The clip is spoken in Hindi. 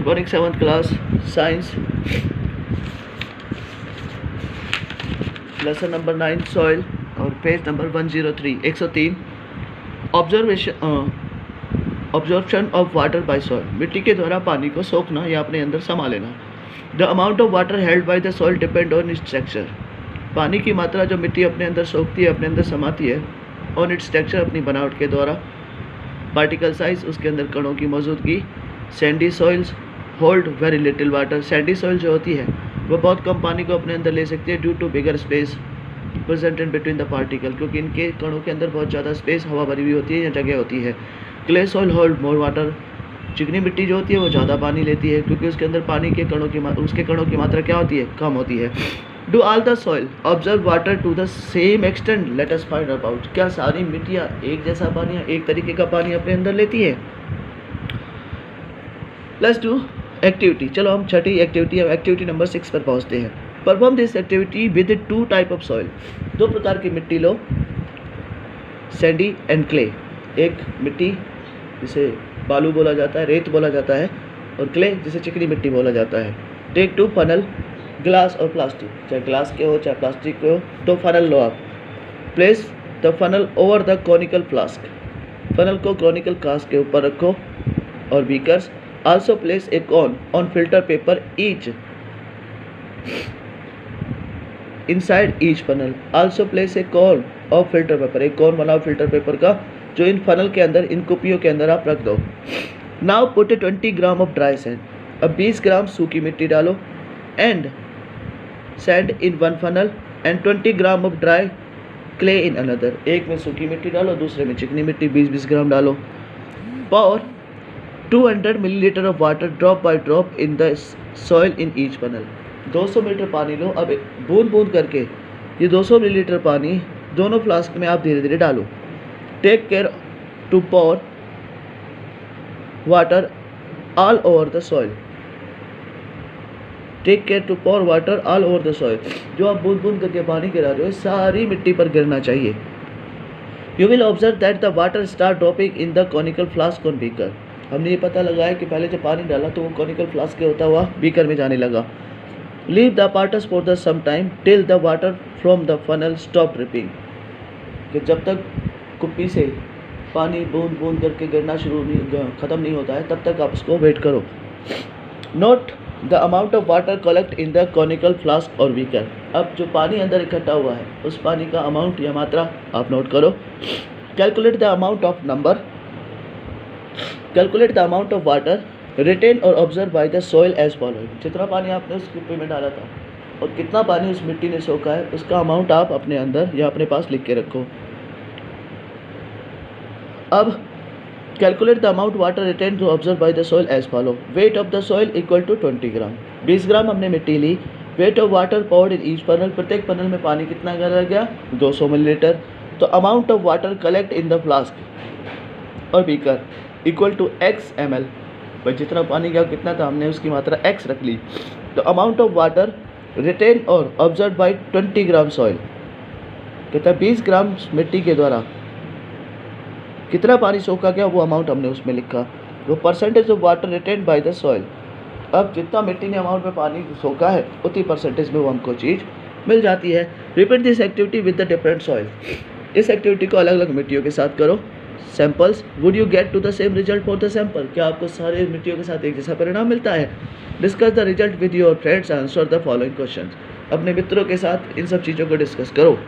Good morning 7th class science lesson number 9 soil और page number 103 103 absorption of water by soil. मिट्टी के द्वारा पानी को सोखना या अपने अंदर समा लेना। The amount of water held by the soil depend on its structure. पानी की मात्रा जो मिट्टी अपने अंदर सोखती है, अपने अंदर समाती है, ऑन इट्स स्ट्रक्चर, अपनी बनावट के द्वारा। पार्टिकल साइज, उसके अंदर कणों की मौजूदगी। Sandy soils hold very little water. Sandy soil जो होती है वो बहुत कम पानी को अपने अंदर ले सकती है due to bigger space presented between the particle, क्योंकि इनके कणों के अंदर बहुत ज़्यादा स्पेस, हवा भरी हुई होती है या जगह होती है। Clay soil hold more water. चिकनी मिट्टी जो होती है वो ज़्यादा पानी लेती है, क्योंकि उसके अंदर पानी के कणों की उसके कणों की मात्रा क्या होती है, कम होती है। Do all the soil observe water to the same extent, let us find out. क्या सारी मिट्टियाँ एक जैसा पानी या एक तरीके का पानी अपने अंदर लेती है? Let's do activity. चलो हम छठी एक्टिविटी नंबर 6 पर पहुंचते हैं। Perform this activity with 2 type of soil. 2 प्रकार की मिट्टी लो, सैंडी एंड क्ले। एक मिट्टी जिसे बालू बोला जाता है, रेत बोला जाता है, और क्ले जिसे चिकनी मिट्टी बोला जाता है। टेक 2 फनल, ग्लास और प्लास्टिक, चाहे ग्लास के हो चाहे प्लास्टिक के हो, 2 फनल लो आप। Place the funnel over the conical flask. Funnel को कॉनिकल फ्लास्क के ऊपर रखो। और beakers also place a cone on filter paper each inside each funnel. Also place a cone of filter paper. एक cone बनाओ filter paper का, जो इन funnel के अंदर, इन कुपियों के अंदर आप रख दो। Now put a 20 gram of dry sand. अब 20 ग्राम सूखी मिट्टी डालो and sand in one funnel and 20 gram of dry clay in another. एक में सूखी मिट्टी डालो, दूसरे में चिकनी मिट्टी 20-20 ग्राम डालो। Pour 200 millilitre of water drop by drop in the soil in each funnel. 200 litre पानी लो। अब बूंद बूंद करके ये 200 मिलीलीटर पानी दोनों फ्लास्क में आप धीरे धीरे डालो। Take care to pour water all over the soil. Take care to pour water all over the soil. जो आप बूंद बूंद करके पानी गिरा रहे हो सारी मिट्टी पर गिरना चाहिए। You will observe that the water start dropping in the conical flask on beaker. हमने ये पता लगाया कि पहले जब पानी डाला तो वो कॉनिकल फ्लास्क के होता हुआ बीकर में जाने लगा। Leave the parts for the some time till the water from the funnel stop dripping. कि जब तक कुप्पी से पानी बूंद बूंद करके गिरना ख़त्म नहीं होता है तब तक आप उसको वेट करो। Note the amount of water collect in the conical flask और बीकर। अब जो पानी अंदर इकट्ठा हुआ है उस पानी का अमाउंट या मात्रा आप नोट करो। Calculate the amount of water retain और observe by the soil as following. जितना पानी आपने उस कुप्पी में डाला था और कितना पानी उस मिट्टी ने सोखा है उसका अमाउंट आप अपने अंदर या अपने पास लिख के रखो। अब calculate the amount water retain to observe by the soil as follow. Weight of the soil equal to 20 gram. 20 gram हमने मिट्टी ली। Weight of water powder in each funnel. प्रत्येक फनल में पानी कितना डाला गया? 200 मिलीलीटर। तो amount of water collect in the flask और beaker equal to x ml। भाई जितना पानी का कितना था हमने उसकी मात्रा x रख ली। तो अमाउंट ऑफ वाटर रिटेन और ऑब्जर्व बाय 20 ग्राम सॉइल। कहता है 20 ग्राम मिट्टी के द्वारा कितना पानी सोखा गया वो अमाउंट हमने उसमें लिखा। वो percentage of water written by the soil. अब जितना मिट्टी ने अमाउंट में पानी सोखा है उतनी परसेंटेज में वो हमको चीज़ मिल जाती है। Repeat this activity with the different soil. इस एक्टिविटी को अलग अलग मिट्टियों के साथ करो। Samples, would you get to the same result for the sample. क्या आपको सारे मिट्टियों के साथ एक जैसा परिणाम मिलता है? Discuss the result with your friends, answer the following question. अपने मित्रों के साथ इन सब चीज़ों को डिस्कस करो।